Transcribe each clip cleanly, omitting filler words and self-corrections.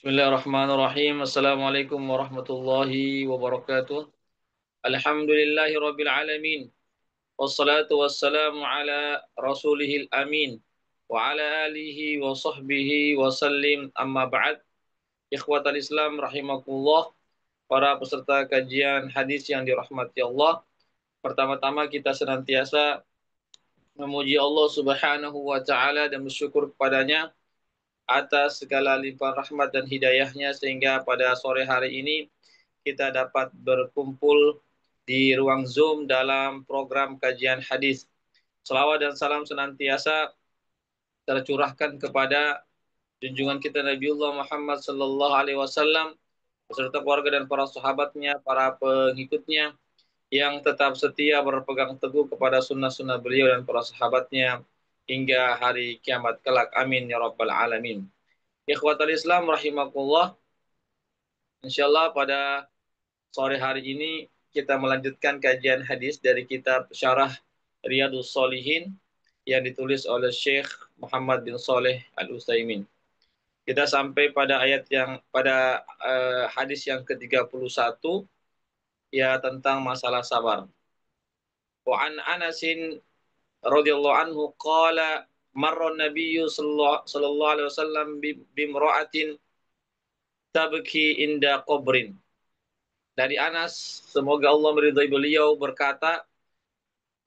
Bismillahirrahmanirrahim. Assalamualaikum warahmatullahi wabarakatuh. Alhamdulillahi rabbil alamin. Wassalatu wassalamu ala rasulihil amin. Wa ala alihi wa sahbihi wa sallim amma ba'd. Ikhwatal Islam rahimakumullah. Para peserta kajian hadis yang dirahmati Allah. Pertama-tama kita senantiasa memuji Allah subhanahu wa ta'ala dan bersyukur kepadanya atas segala limpahan rahmat dan hidayahnya sehingga pada sore hari ini kita dapat berkumpul di ruang Zoom dalam program kajian hadis. Selawat dan salam senantiasa tercurahkan kepada junjungan kita Nabiullah Muhammad sallallahu alaihi wasallam beserta keluarga dan para sahabatnya, para pengikutnya yang tetap setia berpegang teguh kepada sunnah-sunnah beliau dan para sahabatnya hingga hari kiamat kelak. Amin ya rabbal alamin. Ikhwatal Islam rahimakumullah. Insyaallah pada sore hari ini kita melanjutkan kajian hadis dari kitab Syarah Riyadhus Shalihin yang ditulis oleh Syekh Muhammad bin Shalih Al-Utsaimin. Kita sampai pada hadis yang ke-31 ya tentang masalah sabar. Wa an Anasin radhiyallahu anhu qala marra nabiyyu sallallahu alaihi wasallam bimra'atin tabki inda qabrin. Dari Anas, semoga Allah meridhai beliau, berkata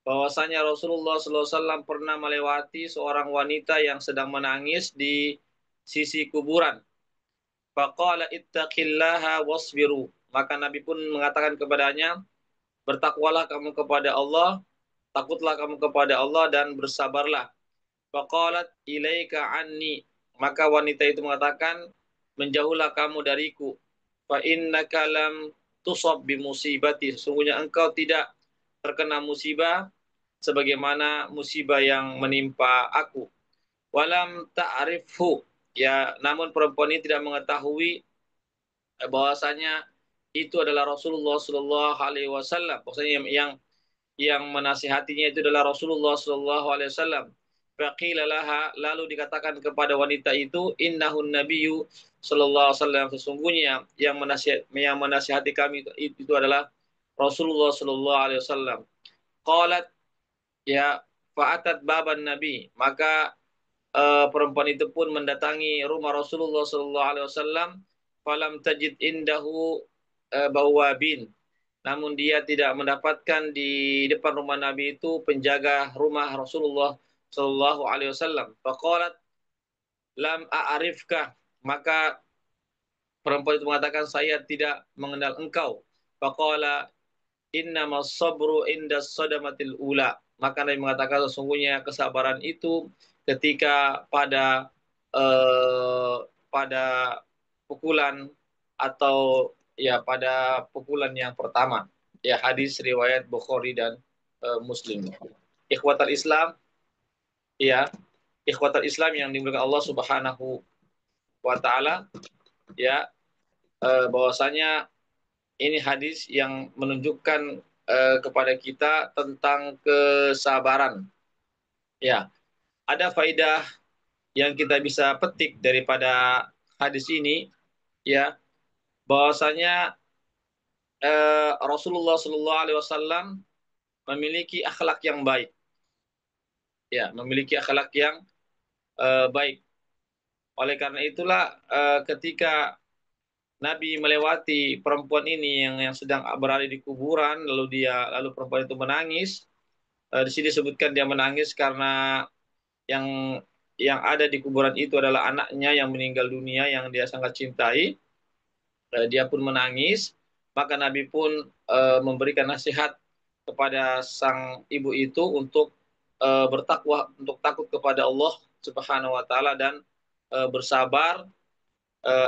bahwasanya Rasulullah SAW pernah melewati seorang wanita yang sedang menangis di sisi kuburan. Faqala ittaqillaha wasbiru. Maka Nabi pun mengatakan kepadanya, bertakwalah kamu kepada Allah, takutlah kamu kepada Allah dan bersabarlah. Faqalat ilaika anni. Maka wanita itu mengatakan, menjauhlah kamu dariku. Fa innaka lam tusab bimusibati. Sesungguhnya engkau tidak terkena musibah sebagaimana musibah yang menimpa aku. Walam ta'rifhu. Ya, namun perempuan ini tidak mengetahui bahwasanya itu adalah Rasulullah sallallahu alaihi wasallam. Bahwasanya yang menasihatinya itu adalah Rasulullah sallallahu alaihi wasallam. Faqila laha, lalu dikatakan kepada wanita itu, innahun nabiyyu sallallahu alaihi wasallam, sesungguhnya yang menasihati kami itu adalah Rasulullah sallallahu alaihi wasallam. Qalat, ya, fa'atat baban nabi, maka perempuan itu pun mendatangi rumah Rasulullah sallallahu alaihi wasallam, falam tajid indahu bawabin, namun dia tidak mendapatkan di depan rumah Nabi itu penjaga rumah Rasulullah sallallahu alaihi wasallam. Faqalat lam a'rifka, maka perempuan itu mengatakan saya tidak mengenal engkau. Faqala innamas sabru inda sadamatil ula. Maka Nabi mengatakan sesungguhnya kesabaran itu ketika eh, pada pukulan atau ya pada pukulan yang pertama. Ya, hadis riwayat Bukhari dan Muslim. Ikhwatal Islam, ya, ikhwatal Islam yang dimuliakan Allah Subhanahu wa taala, ya, bahwasanya ini hadis yang menunjukkan kepada kita tentang kesabaran. Ya, ada faidah yang kita bisa petik daripada hadis ini, ya, bahwasanya Rasulullah Shallallahu Alaihi Wasallam memiliki akhlak yang baik, ya, memiliki akhlak yang baik. Oleh karena itulah ketika Nabi melewati perempuan ini yang sedang berada di kuburan, lalu perempuan itu menangis. Di sini disebutkan dia menangis karena yang yang ada di kuburan itu adalah anaknya yang meninggal dunia yang dia sangat cintai. Dia pun menangis, maka Nabi pun memberikan nasihat kepada sang ibu itu untuk bertakwa, untuk takut kepada Allah Subhanahu wa taala dan bersabar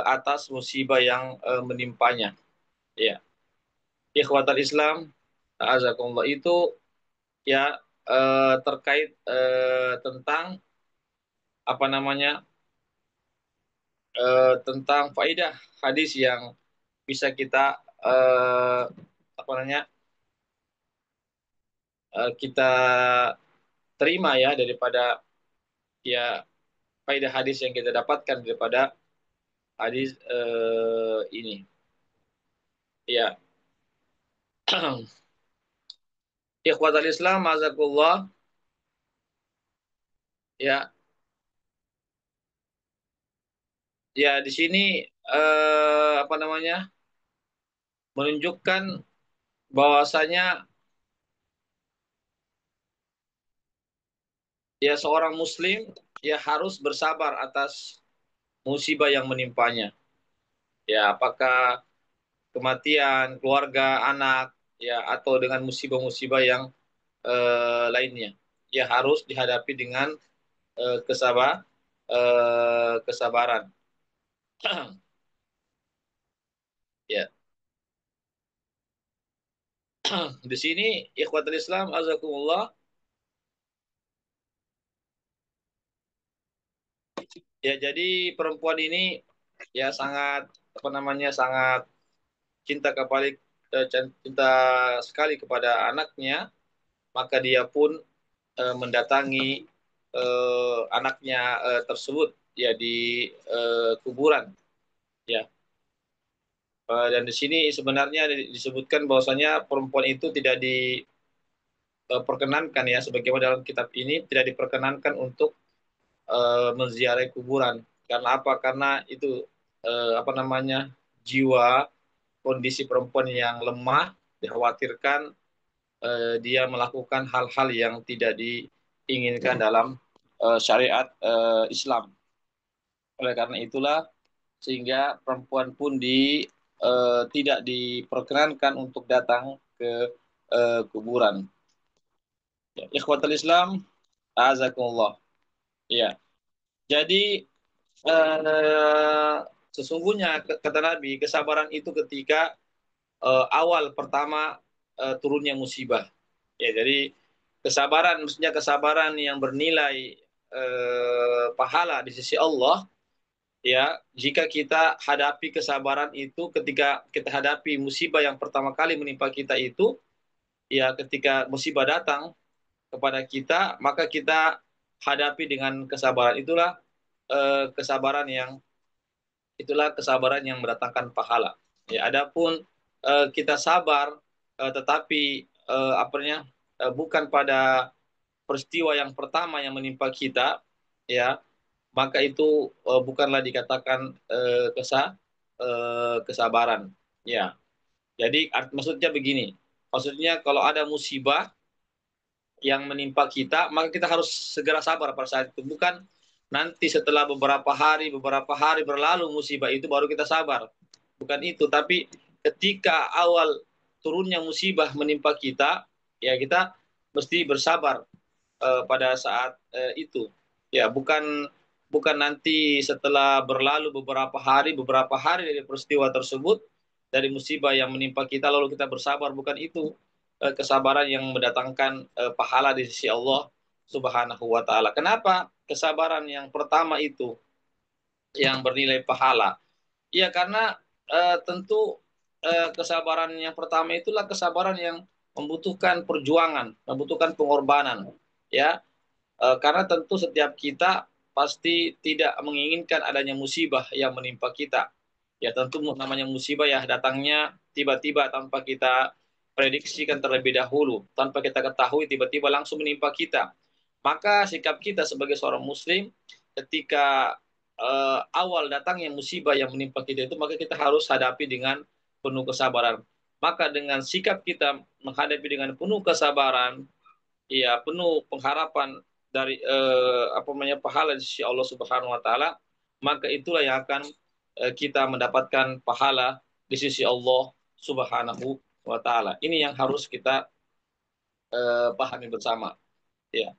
atas musibah yang menimpanya. Ya, ikhwatal Islam, azakumullah, itu ya terkait tentang apa namanya tentang faidah hadis yang bisa kita apa namanya kita terima ya daripada ya faidah hadis yang kita dapatkan daripada hadis ini. Ya. Ikhwatal Islam, azakullah. Ya, ya di sini apa namanya? Menunjukkan bahwasanya ya seorang muslim ya harus bersabar atas musibah yang menimpanya. Ya, apakah kematian keluarga, anak, ya atau dengan musibah-musibah yang lainnya. Ya harus dihadapi dengan kesabaran. Ya, di sini ikhwatul Islam azakumullah. Ya, jadi perempuan ini ya sangat apa namanya sangat cinta kepada cinta sekali kepada anaknya, maka dia pun mendatangi anaknya tersebut ya di kuburan ya. Dan di sini sebenarnya disebutkan bahwasanya perempuan itu tidak diperkenankan ya, sebagaimana dalam kitab ini tidak diperkenankan untuk menziarahi kuburan. Karena apa? Karena itu apa namanya jiwa kondisi perempuan yang lemah, dikhawatirkan dia melakukan hal-hal yang tidak diinginkan dalam syariat Islam. Oleh karena itulah sehingga perempuan pun tidak diperkenankan untuk datang ke kuburan. Ya, ikhwatul Islam, azakumullah. Ya, jadi eh, sesungguhnya kata Nabi, kesabaran itu ketika awal pertama turunnya musibah. Ya, jadi kesabaran, maksudnya kesabaran yang bernilai pahala di sisi Allah. Ya, jika kita hadapi kesabaran itu ketika kita hadapi musibah yang pertama kali menimpa kita itu, ya ketika musibah datang kepada kita, maka kita hadapi dengan kesabaran. Itulah kesabaran yang mendatangkan pahala. Ya, adapun kita sabar tetapi bukan pada peristiwa yang pertama yang menimpa kita, ya maka itu bukanlah dikatakan kesabaran. Ya, jadi maksudnya begini. Maksudnya kalau ada musibah yang menimpa kita, maka kita harus segera sabar pada saat itu. Bukan nanti setelah beberapa hari berlalu musibah itu baru kita sabar. Bukan itu, tapi ketika awal turunnya musibah menimpa kita, ya kita mesti bersabar pada saat itu. Ya, bukan bukan nanti setelah berlalu beberapa hari dari peristiwa tersebut, dari musibah yang menimpa kita lalu kita bersabar, bukan itu kesabaran yang mendatangkan pahala di sisi Allah Subhanahu wa taala. Kenapa kesabaran yang pertama itu yang bernilai pahala? Ya karena tentu kesabaran yang pertama itulah kesabaran yang membutuhkan perjuangan, membutuhkan pengorbanan. Ya, karena tentu setiap kita pasti tidak menginginkan adanya musibah yang menimpa kita. Ya tentu namanya musibah ya datangnya tiba-tiba tanpa kita prediksikan terlebih dahulu, tanpa kita ketahui tiba-tiba langsung menimpa kita. Maka sikap kita sebagai seorang muslim ketika awal datangnya musibah yang menimpa kita itu, maka kita harus hadapi dengan penuh kesabaran. Maka dengan sikap kita menghadapi dengan penuh kesabaran, ya penuh pengharapan dari apa namanya pahala di sisi Allah Subhanahu wa taala, maka itulah yang akan kita mendapatkan pahala di sisi Allah Subhanahu wa taala. Ini yang harus kita pahami bersama, ya.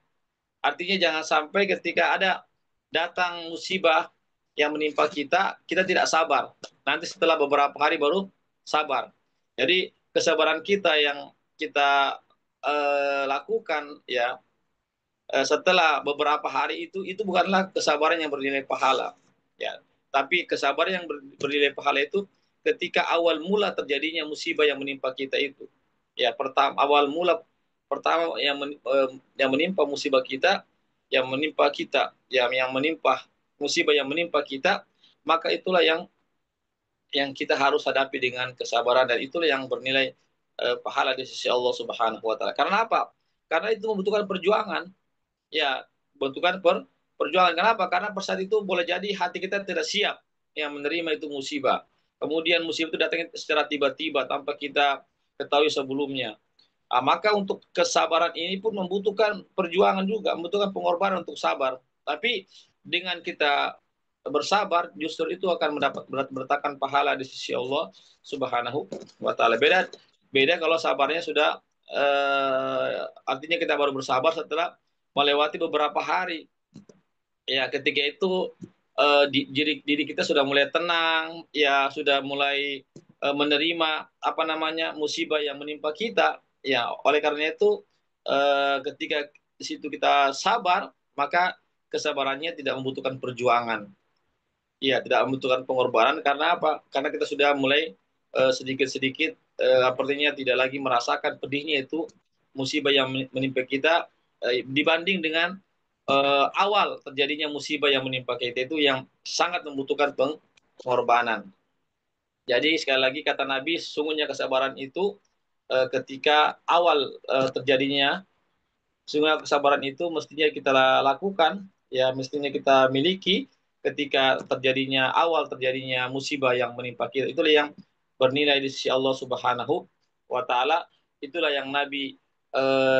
Artinya jangan sampai ketika ada datang musibah yang menimpa kita, kita tidak sabar. Nanti setelah beberapa hari baru sabar. Jadi kesabaran kita yang kita lakukan ya setelah beberapa hari itu bukanlah kesabaran yang bernilai pahala, ya, tapi kesabaran yang bernilai pahala itu ketika awal mula terjadinya musibah yang menimpa kita itu, ya awal mula pertama yang menimpa musibah kita, yang menimpa kita, yang menimpa musibah yang menimpa kita, maka itulah yang kita harus hadapi dengan kesabaran, dan itulah yang bernilai pahala di sisi Allah Subhanahu wa taala. Karena apa? Karena itu membutuhkan perjuangan. Ya, membutuhkan perjuangan. Kenapa? Karena pada saat itu boleh jadi hati kita tidak siap yang menerima itu musibah. Kemudian musibah itu datang secara tiba-tiba tanpa kita ketahui sebelumnya. Maka untuk kesabaran ini pun membutuhkan perjuangan juga, membutuhkan pengorbanan untuk sabar. Tapi dengan kita bersabar, justru itu akan mendapat bertakan pahala di sisi Allah Subhanahu wa taala. Beda beda kalau sabarnya sudah artinya kita baru bersabar setelah melewati beberapa hari. Ya, ketika itu diri kita sudah mulai tenang, ya sudah mulai menerima apa namanya musibah yang menimpa kita. Ya, oleh karena itu ketika di situ kita sabar, maka kesabarannya tidak membutuhkan perjuangan. Ya, tidak membutuhkan pengorbanan. Karena apa? Karena kita sudah mulai sedikit-sedikit artinya tidak lagi merasakan pedihnya itu musibah yang menimpa kita dibanding dengan awal terjadinya musibah yang menimpa kita itu yang sangat membutuhkan pengorbanan. Jadi sekali lagi kata Nabi, sungguhnya kesabaran itu ketika awal terjadinya, sehingga kesabaran itu mestinya kita lakukan, ya mestinya kita miliki ketika terjadinya musibah yang menimpa kita. Itulah yang bernilai di sisi Allah Subhanahu wa taala. Itulah yang Nabi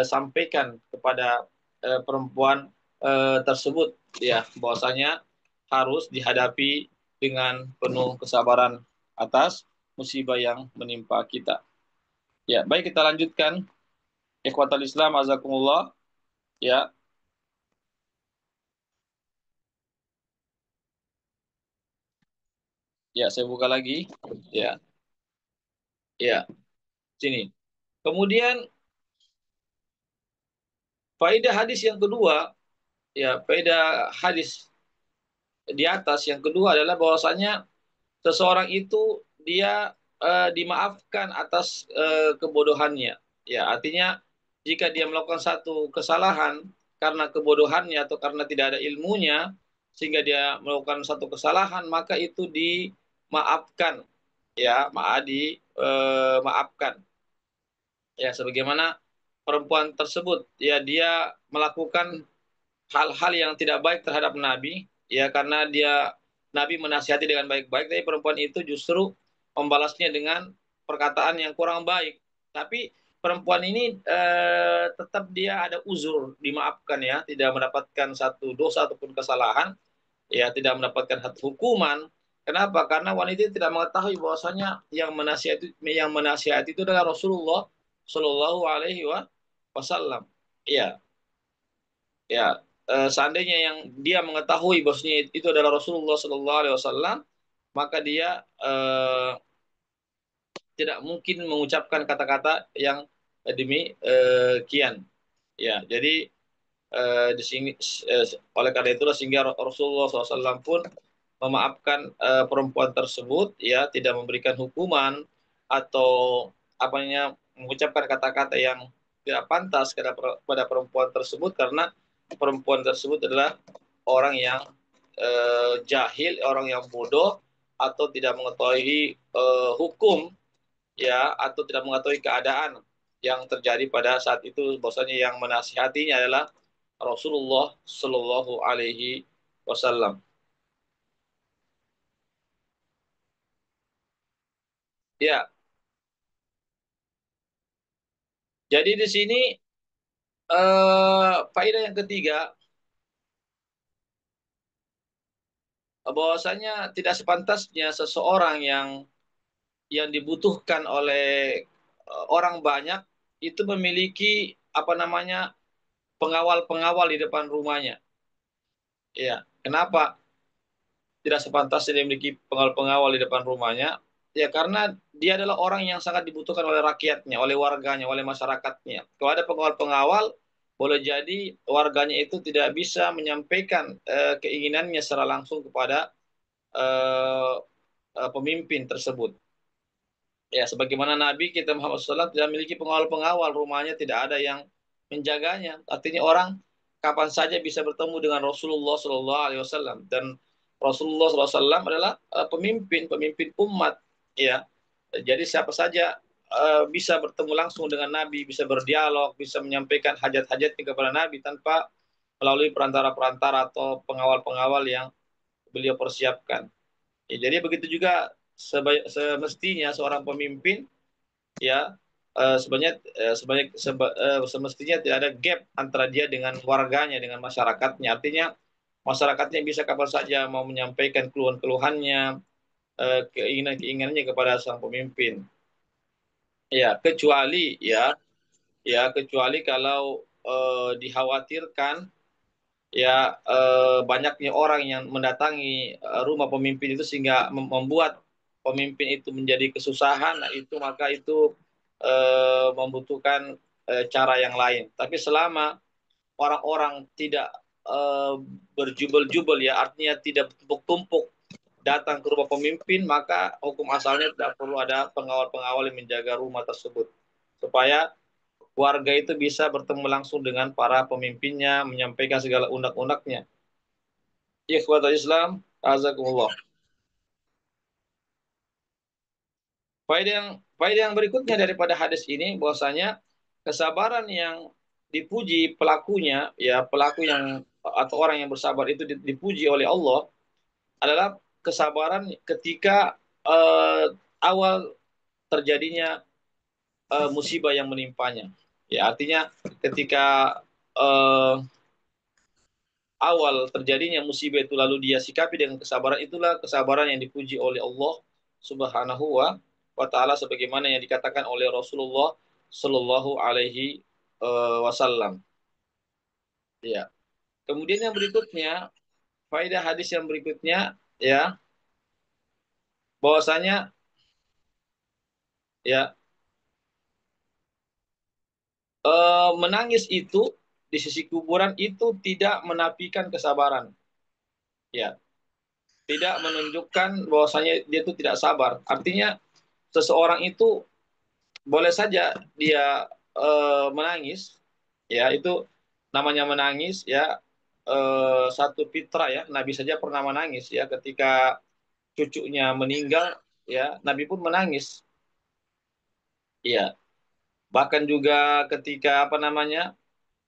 sampaikan kepada perempuan tersebut, ya bahwasanya harus dihadapi dengan penuh kesabaran atas musibah yang menimpa kita. Ya, baik kita lanjutkan. Ikhwatal Islam azakumullah. Ya, ya, saya buka lagi. Ya, ya, sini. Kemudian faedah hadis yang kedua, ya, faedah hadis di atas yang kedua adalah bahwasanya seseorang itu dia dimaafkan atas kebodohannya. Ya, artinya jika dia melakukan satu kesalahan karena kebodohannya atau karena tidak ada ilmunya sehingga dia melakukan satu kesalahan, maka itu dimaafkan. Ya, maafkan. Ya, sebagaimana perempuan tersebut, ya dia melakukan hal-hal yang tidak baik terhadap Nabi, ya karena Nabi menasihati dengan baik-baik, tapi perempuan itu justru membalasnya dengan perkataan yang kurang baik. Tapi perempuan ini tetap dia ada uzur, dimaafkan, ya, tidak mendapatkan satu dosa ataupun kesalahan, ya tidak mendapatkan satu hukuman. Kenapa? Karena wanita itu tidak mengetahui bahwasanya yang menasihati itu adalah Rasulullah Shallallahu Alaihi Wasallam. Ya, ya. Seandainya yang dia mengetahui bahwasanya itu adalah Rasulullah Shallallahu Alaihi Wasallam, maka dia tidak mungkin mengucapkan kata-kata yang demikian. Ya, jadi di sini oleh karena itulah sehingga Rasulullah SAW pun memaafkan perempuan tersebut, ya tidak memberikan hukuman atau apanya mengucapkan kata-kata yang tidak pantas kepada perempuan tersebut, karena perempuan tersebut adalah orang yang jahil, orang yang bodoh atau tidak mengetahui hukum, ya atau tidak mengetahui keadaan yang terjadi pada saat itu, bahwasanya yang menasihatinya adalah Rasulullah Shallallahu Alaihi Wasallam. Ya, jadi di sini faedah yang ketiga, bahwasanya tidak sepantasnya seseorang yang dibutuhkan oleh orang banyak itu memiliki apa namanya pengawal-pengawal di depan rumahnya. Ya, kenapa tidak sepantasnya dia memiliki pengawal-pengawal di depan rumahnya? Ya karena dia adalah orang yang sangat dibutuhkan oleh rakyatnya, oleh warganya, oleh masyarakatnya. Kalau ada pengawal-pengawal, boleh jadi warganya itu tidak bisa menyampaikan keinginannya secara langsung kepada eh, pemimpin tersebut. Ya, sebagaimana Nabi kita Muhammad SAW tidak memiliki pengawal-pengawal, rumahnya tidak ada yang menjaganya. Artinya orang kapan saja bisa bertemu dengan Rasulullah SAW. Dan Rasulullah SAW adalah pemimpin umat, ya. Jadi siapa saja bisa bertemu langsung dengan Nabi, bisa berdialog, bisa menyampaikan hajat-hajatnya kepada Nabi tanpa melalui perantara-perantara atau pengawal-pengawal yang beliau persiapkan. Ya, jadi begitu juga semestinya seorang pemimpin, ya, sebenarnya semestinya tidak ada gap antara dia dengan warganya, dengan masyarakatnya. Artinya masyarakatnya bisa kapan saja mau menyampaikan keluhan-keluhannya, keinginan-keinginannya kepada sang pemimpin. Ya, kecuali kalau dikhawatirkan, ya, banyaknya orang yang mendatangi rumah pemimpin itu sehingga membuat pemimpin itu menjadi kesusahan. Nah, itu maka itu membutuhkan cara yang lain. Tapi selama orang-orang tidak eh, berjubel-jubel, ya, artinya tidak tumpuk-tumpuk datang ke rumah pemimpin, maka hukum asalnya tidak perlu ada pengawal-pengawal yang menjaga rumah tersebut, supaya warga itu bisa bertemu langsung dengan para pemimpinnya, menyampaikan segala unek-uneknya. Ikhwatul Islam, azakumullah. Faedah yang berikutnya daripada hadis ini bahwasanya kesabaran yang dipuji pelakunya, ya, pelaku yang atau orang yang bersabar itu dipuji oleh Allah adalah kesabaran ketika awal terjadinya musibah yang menimpanya. Ya, artinya ketika eh, awal terjadinya musibah itu lalu dia sikapi dengan kesabaran, itulah kesabaran yang dipuji oleh Allah Subhanahu wa taala sebagaimana yang dikatakan oleh Rasulullah Shallallahu alaihi wasallam. Ya. Kemudian yang berikutnya, faedah hadis yang berikutnya, ya, bahwasanya, ya, menangis itu di sisi kuburan itu tidak menafikan kesabaran. Ya, tidak menunjukkan bahwasanya dia itu tidak sabar. Artinya seseorang itu boleh saja dia menangis, ya, itu namanya menangis, ya, satu fitrah, ya. Nabi saja pernah menangis, ya, ketika cucunya meninggal, ya, Nabi pun menangis, ya. Bahkan juga ketika apa namanya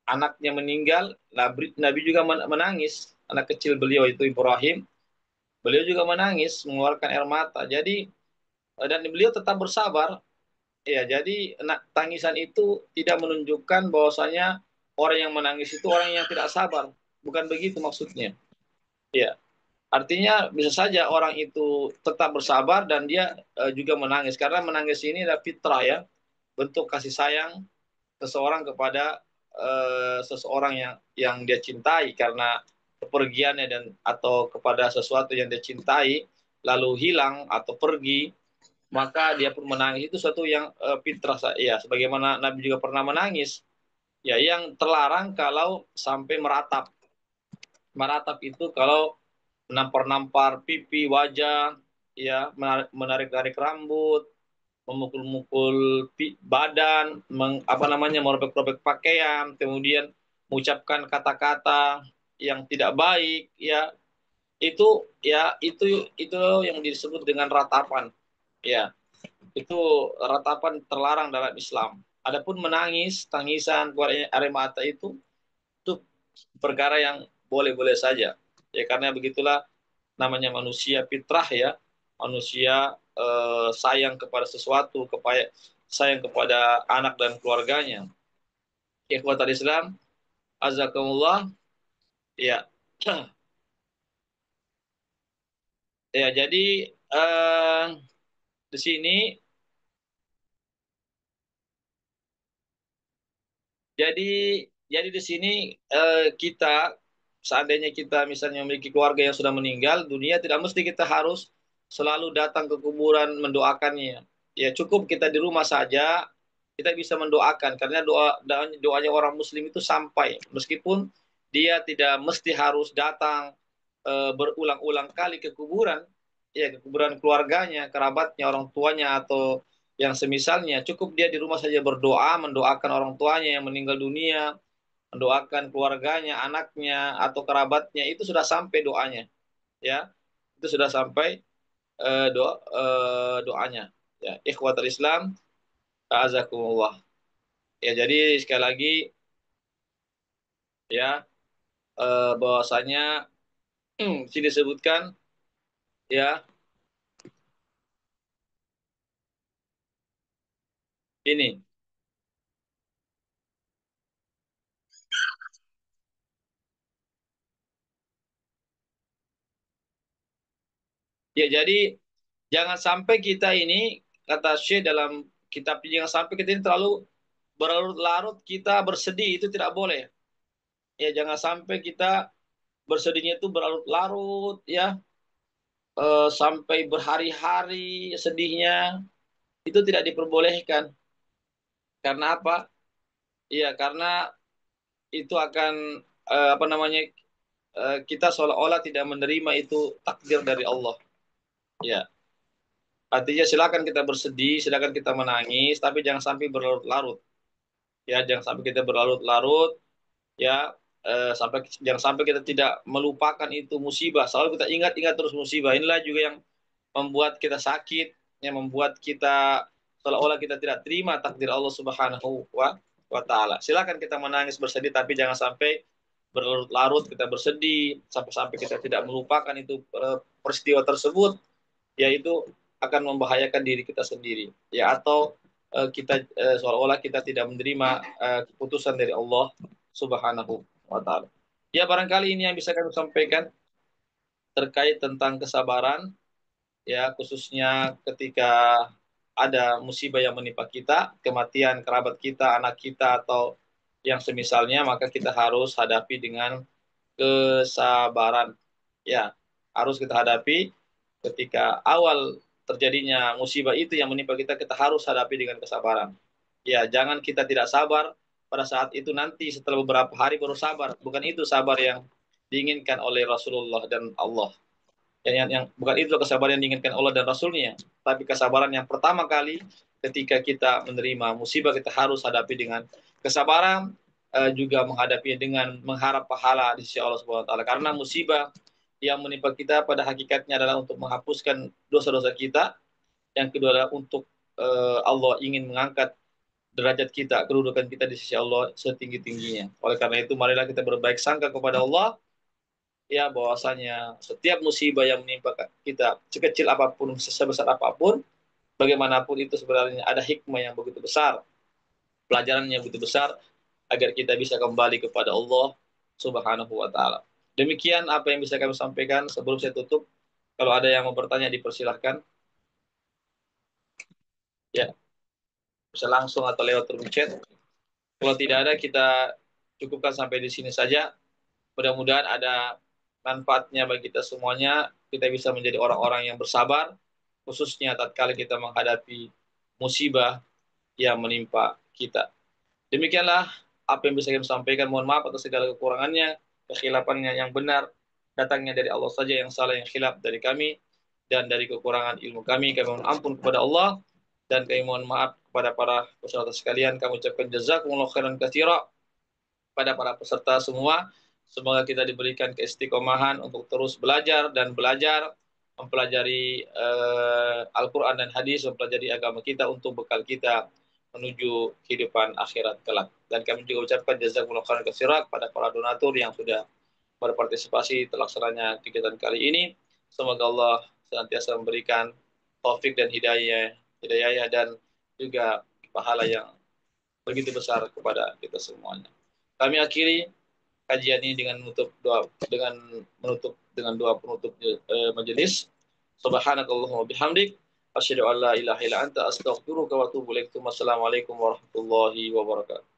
anaknya meninggal, Nabi juga menangis. Anak kecil beliau itu Ibrahim, beliau juga menangis, mengeluarkan air mata. Jadi dan beliau tetap bersabar. Ya, jadi tangisan itu tidak menunjukkan bahwasanya orang yang menangis itu orang yang tidak sabar. Bukan begitu maksudnya. Ya, artinya bisa saja orang itu tetap bersabar dan dia juga menangis. Karena menangis ini adalah fitrah, ya. Bentuk kasih sayang seseorang kepada seseorang yang dia cintai karena kepergiannya, dan atau kepada sesuatu yang dia cintai lalu hilang atau pergi, maka dia pun menangis. Itu suatu yang fitrah, ya, sebagaimana Nabi juga pernah menangis, ya. Yang terlarang kalau sampai meratap itu kalau menampar-nampar pipi, wajah, ya, menarik-narik rambut, memukul-mukul badan, apa namanya, merobek-robek pakaian, kemudian mengucapkan kata-kata yang tidak baik, ya, itu, ya, itu yang disebut dengan ratapan, ya. Itu ratapan terlarang dalam Islam. Adapun menangis, tangisan, keluar air mata itu perkara yang boleh-boleh saja. Ya, karena begitulah namanya manusia fitrah, ya. Manusia sayang kepada sesuatu, sayang kepada anak dan keluarganya. Ikhwatal Islam, azakumullah, ya. Ya, jadi di sini, Jadi, di sini kita, seandainya kita misalnya memiliki keluarga yang sudah meninggal dunia, tidak mesti kita harus selalu datang ke kuburan mendoakannya. Ya, cukup kita di rumah saja, kita bisa mendoakan karena doanya orang Muslim itu sampai, meskipun dia tidak mesti harus datang berulang-ulang kali ke kuburan, ya, ke kuburan keluarganya, kerabatnya, orang tuanya atau yang semisalnya. Cukup dia di rumah saja berdoa, mendoakan orang tuanya yang meninggal dunia, mendoakan keluarganya, anaknya atau kerabatnya, itu sudah sampai doanya, ya. itu sudah sampai doanya. Ya, ikhwatul Islam, a'azakumullah. Ya, jadi sekali lagi ya, bahwasanya sini disebutkan ya ini. Ya, jadi jangan sampai kita ini, kata Syekh dalam kitab, jangan sampai kita ini terlalu berlarut-larut kita bersedih, itu tidak boleh. Ya, jangan sampai kita bersedihnya itu berlarut-larut ya, sampai berhari-hari sedihnya, itu tidak diperbolehkan. Karena apa? Iya, karena itu akan apa namanya, kita seolah-olah tidak menerima itu takdir dari Allah. Ya, artinya silakan kita bersedih, silakan kita menangis, tapi jangan sampai berlarut-larut. Ya, jangan sampai kita berlarut-larut. Ya, jangan sampai kita tidak melupakan itu musibah. Selalu kita ingat-ingat terus musibah. Inilah juga yang membuat kita sakit, yang membuat kita seolah-olah kita tidak terima takdir Allah Subhanahu wa taala. Silakan kita menangis bersedih, tapi jangan sampai berlarut-larut kita bersedih sampai-sampai kita tidak melupakan itu peristiwa tersebut, yaitu akan membahayakan diri kita sendiri. Ya, atau kita seolah-olah kita tidak menerima keputusan dari Allah Subhanahu wa taala. Ya, barangkali ini yang bisa kami sampaikan terkait tentang kesabaran, ya, khususnya ketika ada musibah yang menimpa kita, kematian kerabat kita, anak kita, atau yang semisalnya, maka kita harus hadapi dengan kesabaran. Ya, harus kita hadapi ketika awal terjadinya musibah itu yang menimpa kita, kita harus hadapi dengan kesabaran. Ya, jangan kita tidak sabar pada saat itu, nanti setelah beberapa hari baru sabar. Bukan itu sabar yang diinginkan oleh Rasulullah dan Allah. Yang bukan itu kesabaran yang diinginkan Allah dan Rasulnya, tapi kesabaran yang pertama kali ketika kita menerima musibah, kita harus hadapi dengan kesabaran, juga menghadapinya dengan mengharap pahala di sisi Allah Subhanahu wa taala, karena musibah yang menimpa kita pada hakikatnya adalah untuk menghapuskan dosa-dosa kita. Yang kedua adalah untuk Allah ingin mengangkat derajat kita, kedudukan kita di sisi Allah setinggi-tingginya. Oleh karena itu, marilah kita berbaik sangka kepada Allah, ya, bahwasanya setiap musibah yang menimpa kita, sekecil apapun, sebesar apapun, bagaimanapun itu sebenarnya ada hikmah yang begitu besar, pelajaran yang begitu besar, agar kita bisa kembali kepada Allah Subhanahu wa taala. Demikian apa yang bisa kami sampaikan. Sebelum saya tutup, kalau ada yang mau bertanya dipersilahkan. Ya, bisa langsung atau lewat room chat. Kalau tidak ada, kita cukupkan sampai di sini saja. Mudah-mudahan ada manfaatnya bagi kita semuanya. Kita bisa menjadi orang-orang yang bersabar, khususnya tatkala kita menghadapi musibah yang menimpa kita. Demikianlah apa yang bisa kami sampaikan. Mohon maaf atas segala kekurangannya, kekhilafannya. Yang benar datangnya dari Allah saja, yang salah, yang khilaf dari kami dan dari kekurangan ilmu kami. Kami mohon ampun kepada Allah, dan kami mohon maaf kepada para peserta sekalian. Kami ucapkan jazakumullah khairan katsira pada para peserta semua. Semoga kita diberikan keistiqomahan untuk terus belajar dan belajar, mempelajari Al-Quran dan hadis, mempelajari agama kita untuk bekal kita menuju kehidupan akhirat kelak. Dan kami juga ucapkan jazakumullah khairan katsiran pada para donatur yang sudah berpartisipasi terlaksananya kegiatan kali ini. Semoga Allah senantiasa memberikan taufik dan hidayah dan juga pahala yang begitu besar kepada kita semuanya. Kami akhiri kajian ini dengan doa penutup majelis. Subhanakallahumma bihamdik asyhadu an la ilaha illa anta astaghfiruka wa atubu ilaik. Wassalamualaikum warahmatullahi wabarakatuh.